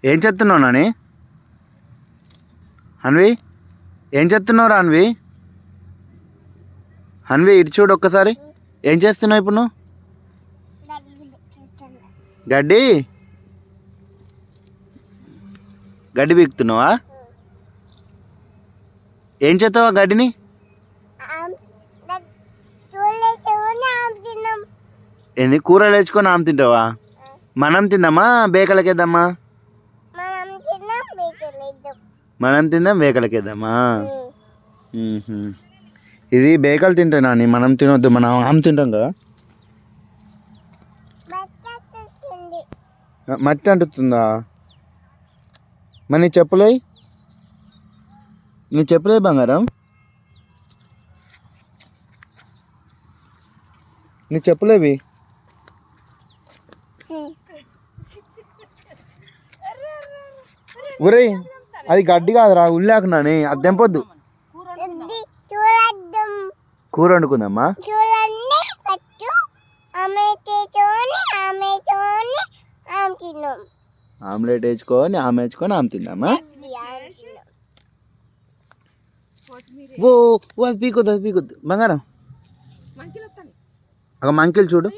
ఏం చేస్తున్నావు నాని? హన్వి ఏం చేస్తున్నావు రా? హన్వి ఇటు చూడు ఒక్కసారి. ఏం చేస్తున్నావు ఇప్పుడు నువ్వు? గడ్డి గడ్డి పీకుతున్నావా? ఏం చేస్తావా గడ్డిని? ఏంది కూరలు వేసుకొని ఆమె తింటావా? మనం తిందామా బేకలకేద్దామా? మనం తిందాం బేకలకేద్దామా? ఇది బేకలు తింటా నాని, మనం తినొద్దు, మనం ఆమె తింటాం కదా. మట్టి అంటుతుందా? మరి నీ చెప్పులే, నీ చెప్పులే బంగారం, నీ చెప్పులేవి? ఒరే అది గడ్డి కాదురా, ఉల్లాకు నాని, అది తెంపొద్దు. కూర వండుకుందామా? ఆమ్లెట్ వేసుకొని ఆమె వేసుకొని ఆమె తిందామా? ఓ అది పీకొద్దు, అది పీకొద్దు బంగారం. ఒక మంకిలు చూడు.